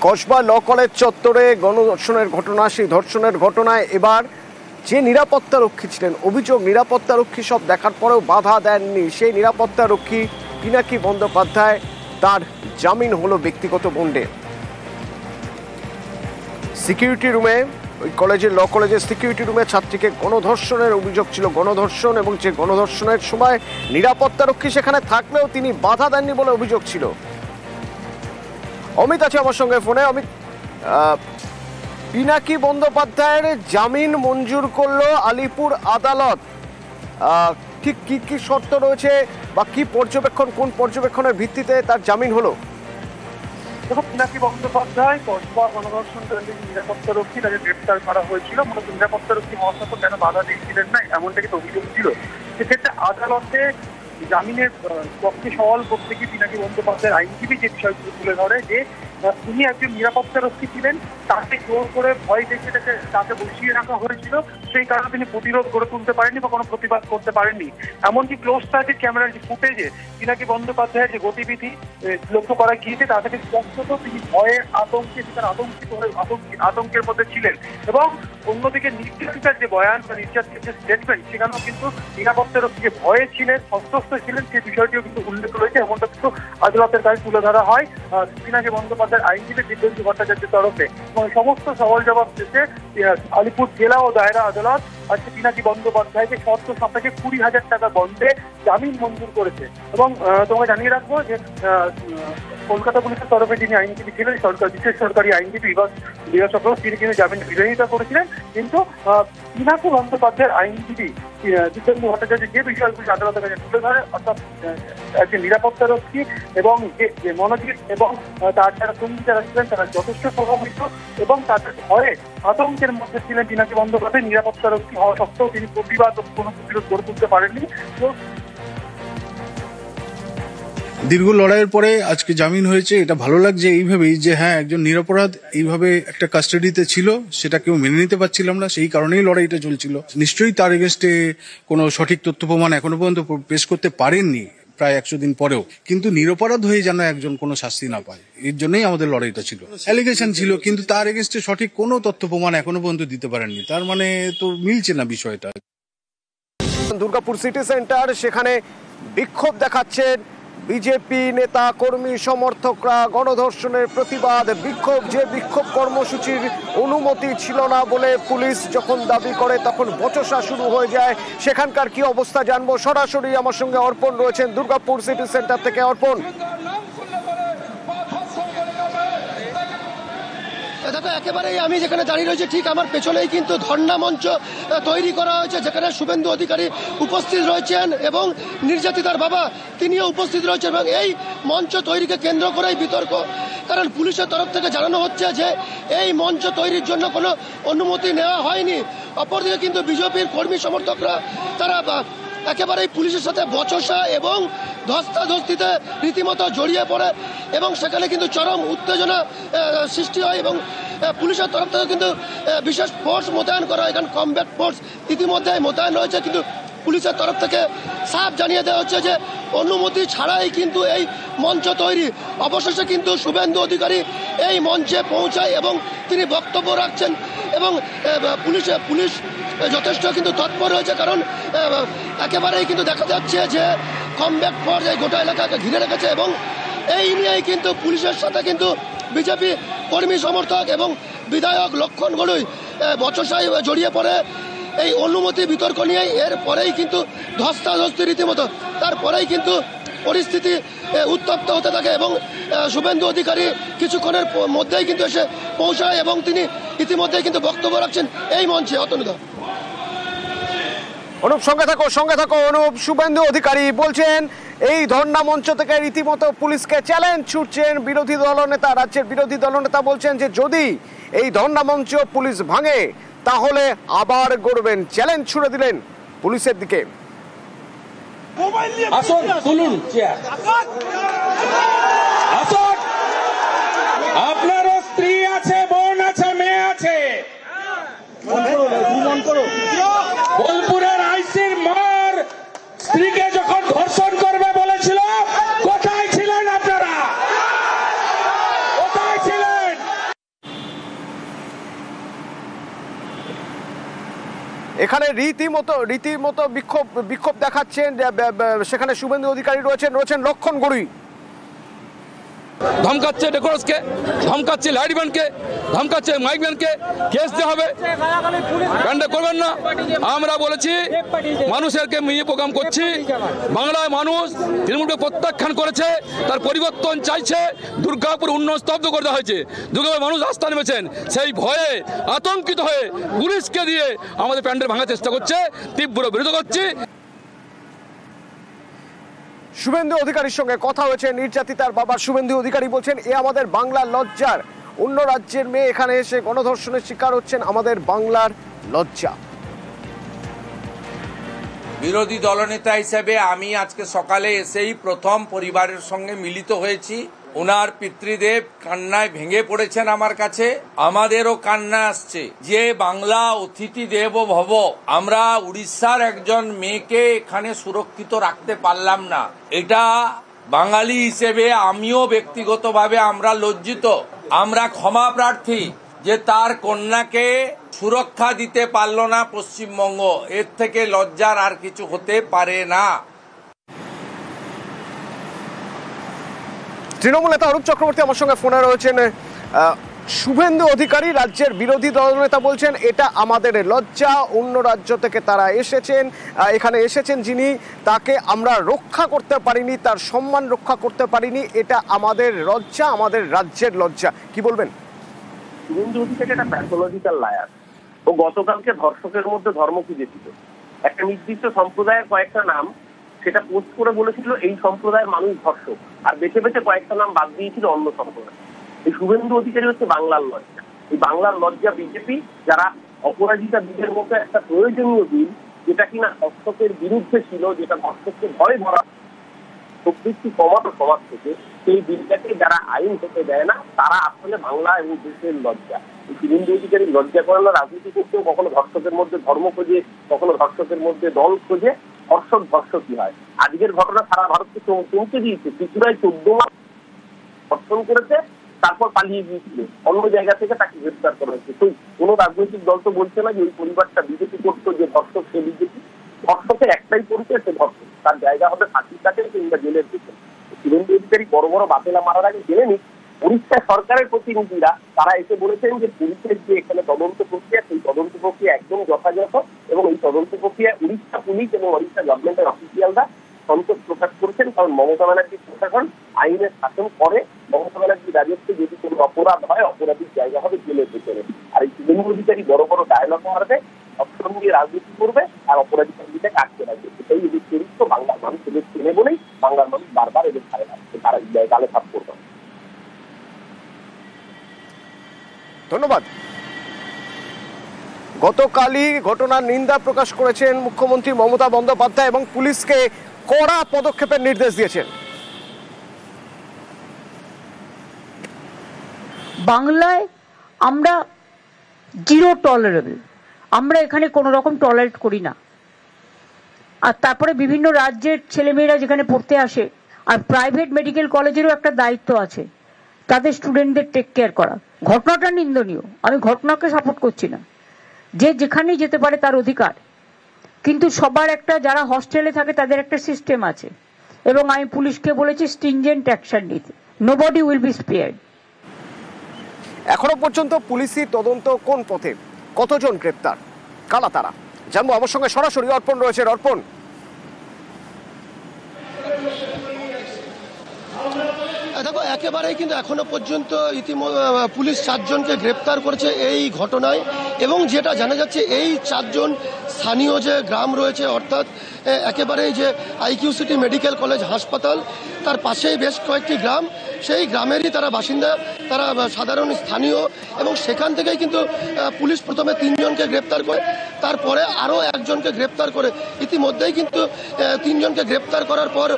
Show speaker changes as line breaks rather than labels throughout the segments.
Kasba law college চত্বরে গণধর্ষণের ঘটনা, সেই ধর্ষণের ঘটনায় এবার যে নিরাপত্তারক্ষী ছিলেন, অভিযোগ নিরাপত্তারক্ষী সব দেখার পরেও বাধা দেননি সেই নিরাপত্তারক্ষী পিনাকি বন্দ্যোপাধ্যায়, তার জামিন হলো ব্যক্তিগত বন্ডে। সিকিউরিটি রুমে, ওই কলেজের ল কলেজের সিকিউরিটি রুমে ছাত্রীকে গণধর্ষণের অভিযোগ ছিল, গণধর্ষণ, এবং যে গণধর্ষণের সময় নিরাপত্তারক্ষী সেখানে থাকলেও তিনি বাধা দেননি বলে অভিযোগ ছিল। অমিত আছে আমার সঙ্গে ফোনে। অমিত, পিনাকি বন্দ্যোপাধ্যায়ের জামিন মঞ্জুর করলো আলিপুর আদালত, ঠিক কি কি শর্ত রয়েছে বা কি পর্যবেক্ষণ, কোন পর্যবেক্ষণের ভিত্তিতে তার জামিন হলো?
দেখো, পিনাকি বন্দ্যোপাধ্যায় কসবা গণধর্ষণকারী নিরাপত্তারক্ষী, তাকে গ্রেপ্তার করা হয়েছিল। মূলত নিরাপত্তারক্ষী মহাশাসক কেন বাধা দিয়েছিলেন না, এমনটা কিন্তু অভিযোগ ছিল। সেক্ষেত্রে আদালতে জামিনের পক্ষে সওয়াল করতে গিয়ে পিনাকি বন্দ্যোপাধ্যায়ের আইনজীবী যে বিষয়গুলো তুলে ধরে যে তিনি একজন নিরাপত্তারক্ষী ছিলেন, তাকে জোর করে ভয় দেখিয়ে তাকে বসিয়ে রাখা হয়েছিল, সেই কারণে তিনি প্রতিরোধ গড়ে তুলতে পারেননি বা কোনো প্রতিবাদ করতে পারেননি। এমনকি ক্লোজ সার্কিট ক্যামেরার যে ফুটেজে পিনাকি বন্দ্যোপাধ্যায়ের যে গতিবিধি লক্ষ্য করা গিয়েছে, তা থেকে স্পষ্টত তিনি ভয়ে আতঙ্কে আতঙ্কের মধ্যে ছিলেন। এবং অন্যদিকে নির্যাতিতার যে বয়ান বা নির্যাতিতার যে স্টেটমেন্ট, সেখানেও কিন্তু নিরাপত্তারক্ষী যে ভয়ে ছিলেন, সন্তুষ্ট ছিলেন, সেই বিষয়টিও কিন্তু উল্লেখ রয়েছে। এমনটা কিন্তু আদালতের কাছে তুলে ধরা হয় পিনাকি বন্দ্যোপাধ্যায় আইনজীবী দিব্যেন্দু ভট্টাচার্যের তরফে। এবং সমস্ত সওয়াল জবাব শেষে আলিপুর জেলা ও দায়রা আদালত আজকে পিনাকি বন্দ্যোপাধ্যায়কে শর্ত সাপেক্ষে 20,000 টাকা বন্ডে জামিন মঞ্জুর করেছে। এবং তোমাকে জানিয়ে রাখবো যে কলকাতা পুলিশের তরফে যিনি আইনজীবী ছিলেন, বিশেষ সরকারি আইনজীবী বিভাস চক্রবর্তী, তিনি কিন্তু জামিন বিরোধিতা করেছিলেন। কিন্তু পিনাকি বন্দ্যোপাধ্যায়ের আইনজীবী দিব্যেন্দু ভট্টাচার্য যে বিষয়গুলি আদালতের কাছে তুলে ধরে, অর্থাৎ একজন নিরাপত্তারক্ষী এবং যে মনোজিৎ এবং তার যারা সঙ্গী যারা ছিলেন তারা যথেষ্ট প্রভাবিত এবং তাদের ভয়ে আতঙ্কের মধ্যে ছিলেন পিনাকি বন্দ্যোপাধ্যায়। নিরাপত্তারক্ষী হওয়া সত্ত্বেও তিনি প্রতিবাদ ও কোনো প্রতিরোধ গড়ে তুলতে পারেননি। তো
দীর্ঘ লড়াইয়ের পরে আজকে জামিন হয়েছে, এটা ভালো লাগছে এইভাবেই যে হ্যাঁ, একজন নিরপরাধ এইভাবে একটা কাস্টাডিতে ছিল, সেটা কেউ মেনে নিতে পারছিলাম না, সেই কারণেই লড়াইটা চলছিল। নিশ্চয়ই তার এগেনস্টে কোনো সঠিক তথ্য প্রমাণ এখনো পর্যন্ত পেশ করতে পারেননি প্রায় 100 দিন পরেও, কিন্তু নিরপরাধ হয়ে যেন একজন কোনো শাস্তি না পায়, এর জন্যই আমাদের লড়াইটা ছিল। অ্যালিগেশন ছিল, কিন্তু তার এগেনস্টে সঠিক কোনো তথ্য প্রমাণ এখনো পর্যন্ত দিতে পারেননি, তার মানে তো মিলছে না বিষয়টা।
দুর্গাপুর সিটি সেন্টার, সেখানে বিক্ষোভ দেখাচ্ছেন বিজেপি নেতা, কর্মী, সমর্থকরা। গণধর্ষণের প্রতিবাদ বিক্ষোভ, যে বিক্ষোভ কর্মসূচির অনুমতি ছিল না বলে পুলিশ যখন দাবি করে, তখন বচসা শুরু হয়ে যায়। সেখানকার কি অবস্থা জানবো, সরাসরি আমার সঙ্গে অর্পণ রয়েছেন দুর্গাপুর সিটি সেন্টার থেকে। অর্পণ,
দেখো, একেবারেই আমি যেখানে দাঁড়িয়ে রয়েছি ঠিক আমার পেছনেই কিন্তু ধর্ণা মঞ্চ তৈরি করা হয়েছে, যেখানে শুভেন্দু অধিকারী উপস্থিত রয়েছেন এবং নির্যাতিতার বাবা তিনিও উপস্থিত রয়েছেন। এবং এই মঞ্চ তৈরিকে কেন্দ্র করেই বিতর্ক, কারণ পুলিশের তরফ থেকে জানানো হচ্ছে যে এই মঞ্চ তৈরির জন্য কোনো অনুমতি নেওয়া হয়নি। অপরদিকে কিন্তু বিজেপির কর্মী সমর্থকরা তারা একেবারেই পুলিশের সাথে বচসা এবং ধস্তাধস্তিতে রীতিমতো জড়িয়ে পড়ে এবং সেখানে কিন্তু চরম উত্তেজনা সৃষ্টি হয়। এবং পুলিশের তরফ থেকে কিন্তু বিশেষ ফোর্স মোতায়েন করা হয়, এখানে কমব্যাট ফোর্স ইতিমধ্যে মোতায়েন রয়েছে। কিন্তু পুলিশের তরফ থেকে সাফ জানিয়ে দেওয়া হচ্ছে যে অনুমতি ছাড়াই কিন্তু এই মঞ্চ তৈরি। অবশেষে কিন্তু শুভেন্দু অধিকারী এই মঞ্চে পৌঁছায় এবং তিনি বক্তব্য রাখছেন এবং পুলিশ যথেষ্ট কিন্তু তৎপর রয়েছে, কারণ একেবারেই কিন্তু দেখা যাচ্ছে যে কমব্যাট ফোর্স এই গোটা এলাকাকে ঘিরে রেখেছে। এবং এই নিয়েই কিন্তু পুলিশের সাথে কিন্তু বিজেপি কর্মী সমর্থক এবং বিধায়ক লক্ষণ গড়ুই বচসায় জড়িয়ে পড়ে এই অনুমতি বিতর্ক নিয়ে। এর পরেই কিন্তু ধস্তাধস্তি রীতিমতো, তারপরেই কিন্তু পরিস্থিতি উত্তপ্ত হতে থাকে এবং শুভেন্দু অধিকারী কিছুক্ষণের মধ্যেই কিন্তু এসে পৌঁছায় এবং তিনি ইতিমধ্যেই কিন্তু বক্তব্য রাখছেন এই মঞ্চে। অতনুদা,
অনুপ সঙ্গে থাকো অনুপ। শুভেন্দু অধিকারী বলছেন এই ধর্ণা মঞ্চ থেকে রীতিমতো পুলিশকে চ্যালেঞ্জ ছুটছেন বিরোধী দলনেতা, রাজ্যের বিরোধী দলনেতা বলছেন যে যদি এই ধর্ণা মঞ্চ পুলিশ ভাঙে তাহলে আবার গড়বেন। চ্যালেঞ্জ ছুড়ে দিলেন পুলিশের দিকে।
আপনারও স্ত্রী আছে, বোন আছে, মেয়ে আছে। বোলপুরের আইসির মার স্ত্রীকে যখন ধর্ষণ করবে বলেছিল, কোথায় ছিলেন আপনারা? কোথায় ছিলেন?
এখানে রীতিমতো বিক্ষোভ দেখাচ্ছেন, সেখানে শুভেন্দু অধিকারী রয়েছেন লক্ষণ গড়ুই।
ধমকাচ্ছে ডেকোরাসকে, ধমকাচ্ছে লাইটম্যানকে, ধমকাচ্ছে মাইকম্যানকে, কেস দেওয়া হবে, ব্যান্ডে করবেন না। আমরা বলেছি মানুষেরকে নিয়ে প্রোগ্রাম করছি, বাংলায় মানুষ তৃণমূলকে প্রত্যাখ্যান করেছে, তার পরিবর্তন চাইছে। দুর্গাপুর উন্নয়ন স্তব্ধ করে দেওয়া হয়েছে, দুর্গাপুর মানুষ রাস্তা নেমেছেন, সেই ভয়ে আতঙ্কিত হয়ে পুলিশকে দিয়ে আমাদের প্যান্ডেল ভাঙার চেষ্টা করছে, তীব্র বিরোধ করছি।
শুভেন্দু অধিকারীর সঙ্গে কথা হয়েছে নির্যাতিতার বাবা শুভেন্দু অধিকারী বলছেন, এ আমাদের বাংলার লজ্জার, অন্য রাজ্যের মেয়ে এখানে এসে গণধর্ষণের শিকার হচ্ছেন, আমাদের বাংলার লজ্জা।
বিরোধী দলনেতা হিসেবে আমি আজকে সকালে এসেই প্রথম পরিবারের সঙ্গে মিলিত হয়েছি। ওনার পিতৃদেব কান্নায় ভেঙে পড়েছেন আমার কাছে, আমাদেরও কান্না আসছে যে বাংলা অতিথি দেব ভব, আমরা উড়িষ্যার একজন মেয়েকে এখানে সুরক্ষিত রাখতে পারলাম না। এটা বাঙালি হিসেবে আমিও ব্যক্তিগতভাবে আমরা লজ্জিত, আমরা ক্ষমা প্রার্থী যে তার কন্যাকে সুরক্ষা দিতে পারল না পশ্চিমবঙ্গ। এর থেকে লজ্জার আর কিছু হতে পারে না।
তৃণমূল নেতা অরূপ চক্রবর্তী আমার সঙ্গে ফোনে রয়েছেন। শুভেন্দু অধিকারী রাজ্যের বিরোধী দলনেতা বলছেন, এটা আমাদের লজ্জা, অন্য রাজ্য থেকে তারা এসেছেন, এখানে এসেছেন যিনি, তাকে আমরা রক্ষা করতে পারিনি, তার সম্মান রক্ষা করতে পারিনি, এটা আমাদের লজ্জা, আমাদের রাজ্যের লজ্জা। কি বলবেন?
শুভেন্দু অধিকারী একটা প্যাথোলজিক্যাল লায়ার। ও গতকালকে ধর্ষকের মধ্যে ধর্ম খুঁজেছিল, একটা নির্দিষ্ট সম্প্রদায়ের কয়েকটা নাম সেটা পোস্ট করে বলেছিল এই সম্প্রদায়ের মানুষ ধর্ষক, আর বেছে বেছে কয়েকটা নাম বাদ দিয়েছিল অন্য সম্প্রদায়। এই শুভেন্দু অধিকারী হচ্ছে বাংলার লজ্জা। এই বাংলার লজ্জা বিজেপি, যারা অপরাজিতা বিলের মতো একটা প্রয়োজনীয় বিল, যেটা কিনা ধর্ষকের বিরুদ্ধে ছিল, যেটা ধর্ষককে ভয় ধরা প্রবৃত্তি কমানো সমাজ থেকে, সেই বিলটাকে যারা আইন হতে দেয় না, তারা আসলে বাংলা এবং দেশের লজ্জা। এই শুভেন্দু অধিকারী লজ্জা করানো রাজনীতি করতেও কখনো ধর্ষকের মধ্যে ধর্ম খোঁজে, কখনো ধর্ষকের মধ্যে দল খোঁজে। ধর্ষকই হয়। আজকের ঘটনা সারা ভারতকে চমকে দিয়েছে। ত্রিপুরায় 14 মাস ধর্ষণ করেছে, তারপর পালিয়ে গিয়েছিল, অন্য জায়গা থেকে তাকে গ্রেফতার করা হয়েছে। তো কোন রাজনৈতিক দল তো বলছে না যে ওই পরিবারটা বিজেপি করতো, যে ধর্ষক সে বিজেপি। ধর্ষকের একটাই পরিচয়, সে ধর্ষক, তার জায়গা হবে ফাঁসির কাছে কিংবা জেলের ভিতরে। শুভেন্দু অধিকারী বড় বড় বাতেলা মারার আগে জেনে নিক, উড়িষ্যা সরকারের প্রতিনিধিরা তারা এসে বলেছেন যে পুলিশের যে এখানে তদন্ত প্রক্রিয়া, সেই তদন্ত প্রক্রিয়া একদম যথাযথ, এবং এই তদন্ত প্রক্রিয়া উড়িষ্যা পুলিশ এবং উড়িষ্যা গভর্নমেন্টের অফিসিয়ালরা সন্তোষ প্রকাশ করেছেন। কারণ মমতা ব্যানার্জির প্রশাসন আইনের শাসন করে, মমতা ব্যানার্জির রাজত্বে যদি কোনো অপরাধ হয়, অপরাধীর জায়গা হবে জেলের ভিতরে। আর এই শুভেন্দু অধিকারী বড় বড় ডায়লগ মারবে, অপশন দিয়ে রাজনীতি করবে, আর অপরাধী কর্মীটাকে আটকে রাখবে। সেটাই এদের চরিত্র। বাংলার মানুষ এদের চেনে বলেই বাংলার মানুষ বারবার এদের ছাড়ে রাখছে, তারা গালে ভাব করবে।
ধন্যবাদ। গতকালই ঘটনার নিন্দা প্রকাশ করেছেন মুখ্যমন্ত্রী মমতা বন্দ্যোপাধ্যায় এবং পুলিশকে কড়া পদক্ষেপের নির্দেশ দিয়েছেন।
বাংলায় আমরা জিরো টলারেবল, আমরা এখানে কোনো রকম টলারেট করি না। আর তারপরে বিভিন্ন রাজ্যের ছেলেমেয়েরা যেখানে পড়তে আসে, আর প্রাইভেট মেডিকেল কলেজেরও একটা দায়িত্ব আছে তাদের স্টুডেন্টদের টেক কেয়ার করা। ঘটনাটা নিন্দনীয়, আমি ঘটনাকে সাপোর্ট করছি না, যে যেখানেই যেতে পারে তার অধিকার, কিন্তু সবার একটা, যারা হস্টেলে থাকে তাদের একটা সিস্টেম আছে, এবং আমি পুলিশকে বলেছি স্ট্রিনজেন্ট অ্যাকশন নিতে। Nobody will be spared.
এখনো পর্যন্ত পুলিশি তদন্ত কোন পথে, কতজন গ্রেপ্তার, কারা তারা, জানবো। আমার সঙ্গে সরাসরি অর্পণ রয়েছে। অর্পণ,
দেখো একেবারেই কিন্তু এখনো পর্যন্ত পুলিশ 4 জনকে গ্রেপ্তার করেছে এই ঘটনায়, এবং যেটা জানা যাচ্ছে এই 4 জন স্থানীয় যে গ্রাম রয়েছে, অর্থাৎ একেবারেই যে আইকিউ সিটি মেডিকেল কলেজ হাসপাতাল, তার পাশেই বেশ কয়েকটি গ্রাম, সেই গ্রামেরই তারা বাসিন্দা, তারা সাধারণ স্থানীয়, এবং সেখান থেকেই কিন্তু পুলিশ প্রথমে 3 জনকে গ্রেপ্তার করে, তারপরে আরও 1 জনকে গ্রেপ্তার করে। ইতিমধ্যেই কিন্তু 3 জনকে গ্রেপ্তার করার পর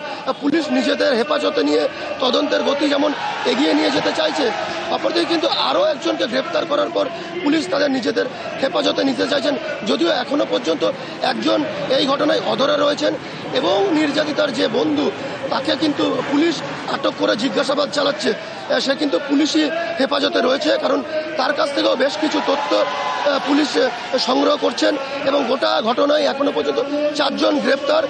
পুলিশ নিজেদের হেফাজতে নিয়ে তদন্তের গতি যেমন এগিয়ে নিয়ে যেতে চাইছে, অপরদিকে কিন্তু আরও 1 জনকে গ্রেপ্তার করার পর পুলিশ তাদের নিজেদের হেফাজতে নিতে চাইছেন। যদিও এখনো পর্যন্ত 1 জন এই ঘটনায় অধরা রয়েছেন, এবং নির্যাতিতার যে বন্ধু, তাকে কিন্তু পুলিশ আটক করে জিজ্ঞাসাবাদ চালাচ্ছে। সে কিন্তু পুলিশি হেফাজতে রয়েছে, কারণ তার কাছ থেকেও বেশ কিছু তথ্য পুলিশ সংগ্রহ করছেন এবং গোটা ঘটনায় এখনো পর্যন্ত 4 জন গ্রেপ্তার।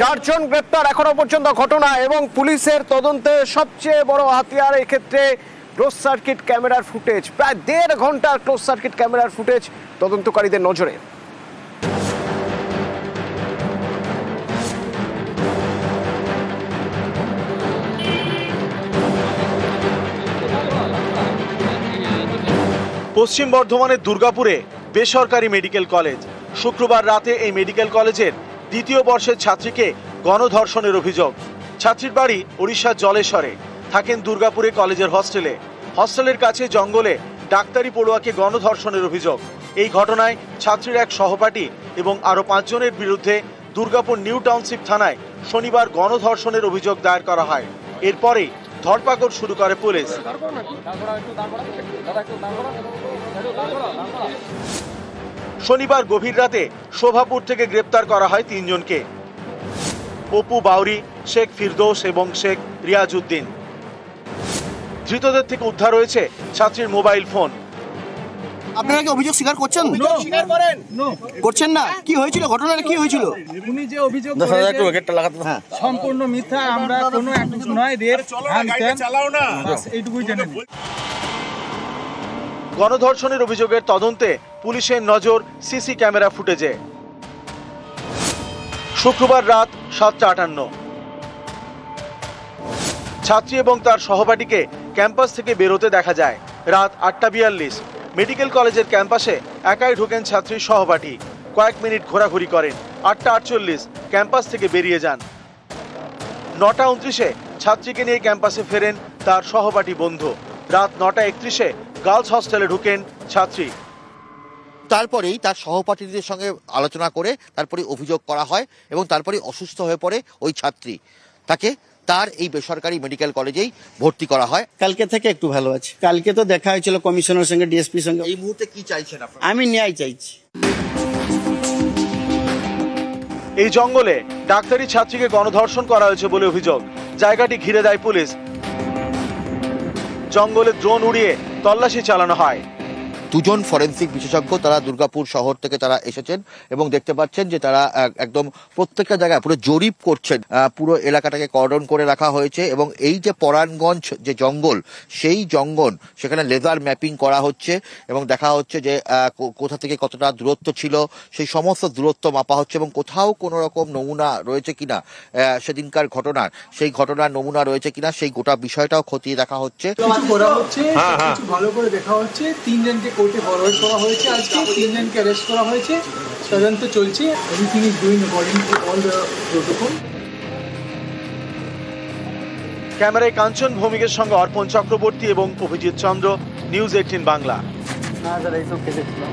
4 জন গ্রেপ্তার এখনো পর্যন্ত ঘটনা, এবং পুলিশের তদন্তে সবচেয়ে বড় হাতিয়ার এক্ষেত্রে ক্লোজ সার্কিট ক্যামেরার ফুটেজ। প্রায় 1.5 ঘন্টার ক্লোজ সার্কিট ক্যামেরার ফুটেজ তদন্তকারীদের নজরে।
পশ্চিম বর্ধমানের দুর্গাপুরে বেসরকারি মেডিকেল কলেজ। শুক্রবার রাতে এই মেডিকেল কলেজের 2য় বর্ষের ছাত্রীকে গণধর্ষণের অভিযোগ। ছাত্রীর বাড়ি ওড়িশার জলেশ্বরে, থাকেন দুর্গাপুরে কলেজের হস্টেলে। হস্টেলের কাছে জঙ্গলে ডাক্তারি পড়ুয়াকে গণধর্ষণের অভিযোগ। এই ঘটনায় ছাত্রীর এক সহপাঠী এবং আরও 5 জনের বিরুদ্ধে দুর্গাপুর নিউ টাউনশিপ থানায় শনিবার গণধর্ষণের অভিযোগ দায়ের করা হয়। এরপরেই ধরপাকড় শুরু করে পুলিশ। শনিবার গভীর রাতে শোভাপুর থেকে গ্রেপ্তার করা হয় 3 জনকে: অপু বাউরি, শেখ ফিরদৌস এবং শেখ রিয়াজউদ্দিন। ধৃতদের থেকে উদ্ধার হয়েছে ছাত্রীর মোবাইল ফোন।
আপনারা কি অভিযোগ স্বীকার করছেন? করছেন না? কি হয়েছিল, ঘটনাটা কি হয়েছিল?
উনি যে অভিযোগ সম্পূর্ণ মিথ্যা, আমরা কোনো নয় রেপ এইটুকুই জানেন।
গণধর্ষণের অভিযোগের তদন্তে পুলিশের নজর সিসি ক্যামেরা ফুটেজে। শুক্রবার রাত 7:58 ছাত্রী এবং তার সহপাঠীকে ক্যাম্পাস থেকে বেরোতে দেখা যায়। রাত 8:42 মেডিকেল কলেজের ক্যাম্পাসে একাই ঢোকেন ছাত্রীর সহপাঠী। কয়েক মিনিট ঘোরাঘুরি করেন। 8:48 ক্যাম্পাস থেকে বেরিয়ে যান। 9:29 ছাত্রীকে নিয়ে ক্যাম্পাসে ফেরেন তার সহপাঠী বন্ধু। রাত 9:31 গার্লস হস্টেলে ঢুকেন ছাত্রী।
তারপরেই তার সহপাঠীদের সঙ্গে আলোচনা করে তারপরে অভিযোগ করা হয় এবং তারপরে অসুস্থ হয়ে পড়ে ওই ছাত্রী। তাকে তার এই বেসরকারি মেডিকেল কলেজেই ভর্তি করা হয়।
কালকে থেকে একটু ভালো আছে। কালকে তো দেখা হয়েছিল কমিশনার সঙ্গে, ডিএসপির সঙ্গে।
এই মুহূর্তে কি চাইছেন আপনারা?
আমি ন্যায় চাইছি।
এই জঙ্গলে ডাক্তারি ছাত্রীকে গণধর্ষণ করা হয়েছে বলে অভিযোগ। জায়গাটি ঘিরে দেয় পুলিশ। জঙ্গলে ড্রোন উড়িয়ে তল্লাশি চালানো হয়।
2 জন ফরেন্সিক বিশেষজ্ঞ তারা দুর্গাপুর শহর থেকে তারা এসেছেন এবং দেখতে পাচ্ছেন যে তারা একদম প্রত্যেকটা জায়গায় পুরো জরিপ করছেন। পুরো এলাকাটাকে কর্ডন করে রাখা হয়েছে এবং এই যে পরাণগঞ্জ যে জঙ্গল, সেই জঙ্গল সেখানে লেজার ম্যাপিং করা হচ্ছে এবং দেখা হচ্ছে যে কোথা থেকে কতটা দূরত্ব ছিল, সেই সমস্ত দূরত্ব মাপা হচ্ছে এবং কোথাও কোনো রকম নমুনা রয়েছে কিনা, সেদিনকার ঘটনার সেই ঘটনার নমুনা রয়েছে কিনা, সেই গোটা বিষয়টাও খতিয়ে দেখা হচ্ছে।
ভালো করে দেখা হচ্ছে। 3 জনকে কোর্টে ফরওয়ার্ড করা হয়েছে। আজকে 3 জনকে অ্যারেস্ট করা হয়েছে। তদন্ত চলছে। Everything is doing according to all the protocol.
ক্যামেরায় কাঞ্চন ভৌমিকের সঙ্গে অর্পণ চক্রবর্তী এবং অভিজিৎ চন্দ্র, নিউজ 18 বাংলা।
না স্যার, এইসব কেসে ছিলাম।